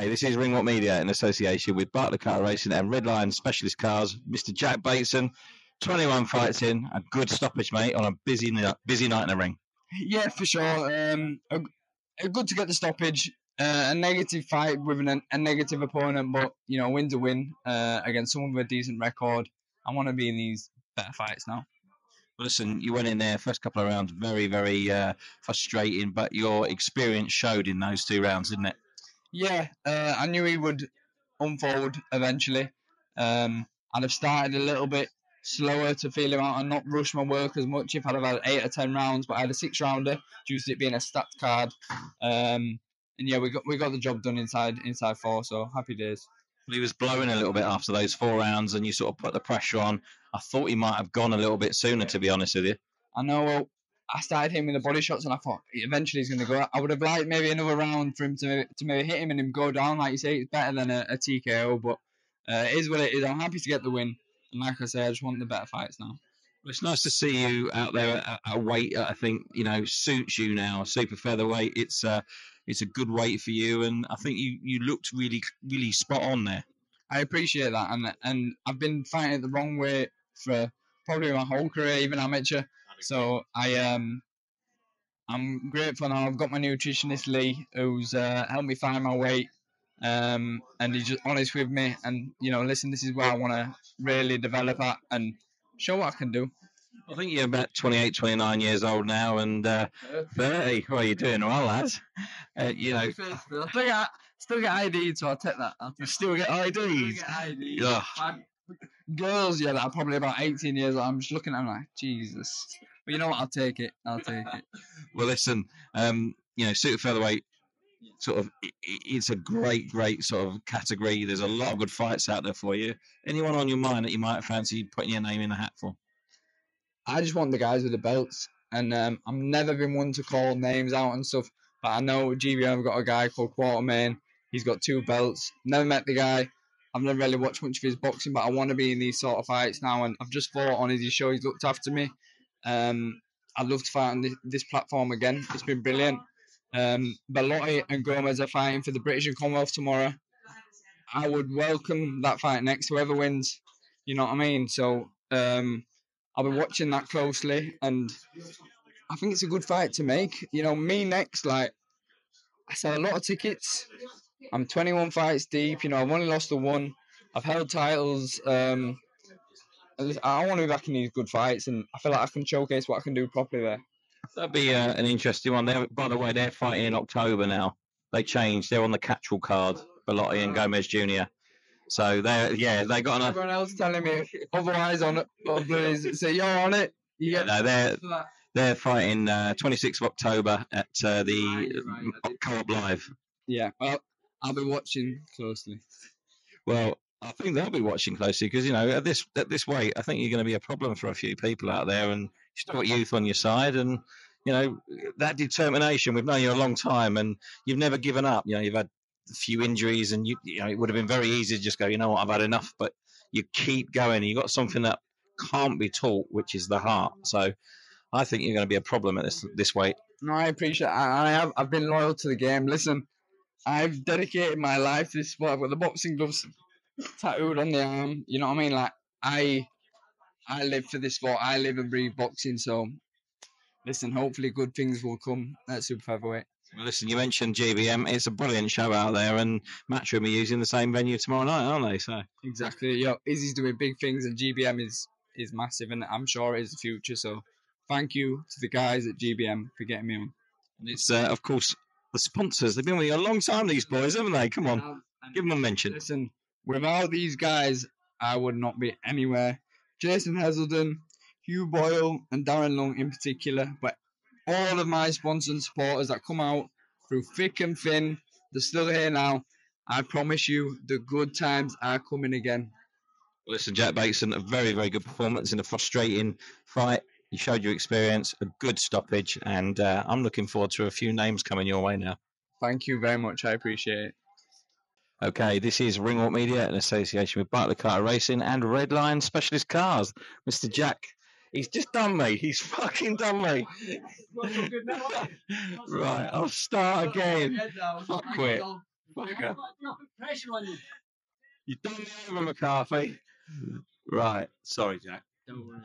Okay, this is Ringwalk Media in association with Bartley Car Racing and Red Lion Specialist Cars. Mr. Jack Bateson, 21 fights in, a good stoppage, mate, on a busy night in the ring. Yeah, for sure. Good to get the stoppage. A negative fight with a negative opponent, but win's a win against someone with a decent record. I want to be in these better fights now. Listen, you went in there first couple of rounds, very, very frustrating, but your experience showed in those 2 rounds, didn't it? Yeah, I knew he would unfold eventually. I'd have started a little bit slower to feel him out and not rush my work as much if I'd have had 8 or 10 rounds, but I had a 6-rounder due to it being a stats card. And yeah, we got the job done inside 4, so happy days. He was blowing a little bit after those 4 rounds, and you sort of put the pressure on. I thought he might have gone a little bit sooner, to be honest with you. I know. Well, I started hitting with the body shots, and I thought eventually he's going to go. I would have liked maybe another round for him to maybe hit him and him go down. Like you say, it's better than a TKO, but it is what it is. I'm happy to get the win, and like I say, I just want the better fights now. Well, it's nice to see you out there at a weight that I think suits you now, super featherweight. It's a good weight for you, and I think you looked really, really spot on there. I appreciate that, and I've been fighting it the wrong way for probably my whole career, even amateur. So I'm grateful now. I've got my nutritionist Lee, who's helped me find my weight, and he's just honest with me. And listen, this is where I want to really develop at and show what I can do. I think you're about 28, 29 years old now, and 30. Well, you're doing well, lads. Still get ID, so I'll take that. You still get ID? Yeah. Girls, that are probably about 18 years old, I'm just looking at them like, Jesus. But you know what? I'll take it. Well, listen, super featherweight, sort of, it's a great sort of category. There's a lot of good fights out there for you. Anyone on your mind that you might fancy putting your name in the hat for? I just want the guys with the belts, and I've never been one to call names out and stuff, but I know GBM have got a guy called Quartermain. He's got 2 belts. Never met the guy. I've never really watched much of his boxing, but I want to be in these sort of fights now, and I've just fought on his show. He's looked after me. I'd love to fight on this platform again. It's been brilliant. Bellotti and Gomez are fighting for the British and Commonwealth tomorrow. I would welcome that fight next, whoever wins. You know what I mean? So I'll be watching that closely, and I think it's a good fight to make. Me next, like, I sell a lot of tickets. I'm 21 fights deep. I've only lost the 1. I've held titles. I want to be back in these good fights, and I feel like I can showcase what I can do properly there. That'd be an interesting one. By the way, they're fighting in October now. They changed. They're on the catchall card, Bellotti and Gomez Jr. So they got enough. Everyone else telling me otherwise on it. So you're on it. They're fighting 26th of October at the Co-op Live. Yeah, well, I'll be watching closely. Well, I think they'll be watching closely because at this weight, I think you're going to be a problem for a few people out there, and you've still got youth on your side, and that determination. We've known you a long time, and you've never given up. You've had a few injuries, and it would have been very easy to just go, I've had enough, but you keep going. You got something that can't be taught, which is the heart. So I think you're going to be a problem at this weight. No, I appreciate it. I've been loyal to the game. Listen, I've dedicated my life to this sport. I've got the boxing gloves tattooed on the arm. You know what I mean? Like, I live for this sport. I live and breathe boxing. So, listen, hopefully good things will come at super featherweight. Well, listen, you mentioned GBM. It's a brilliant show out there, and Matchroom are using the same venue tomorrow night, aren't they? So exactly. Izzy's doing big things, and GBM is massive, and I'm sure it is the future. So thank you to the guys at GBM for getting me on. And it's, of course, the sponsors. They've been with you a long time, these boys, haven't they? Come on, give them a mention. Listen, without these guys, I would not be anywhere. Jason Heselden, Hugh Boyle, and Darren Long in particular, but all of my sponsors and supporters that come out through thick and thin, they're still here now. I promise you, the good times are coming again. Listen, Jack Bateson, a very, very good performance in a frustrating fight. You showed your experience, a good stoppage, and I'm looking forward to a few names coming your way now. Thank you very much. I appreciate it. Okay, this is Ringwalk Media in association with Bartley Car Racing and Red Lion Specialist Cars. Mr. Jack, he's just done me. He's fucking done me. Right, I'll start again. Fuck quit. Fucker. You done me over, McCarthy. Right. Sorry, Jack. Don't worry.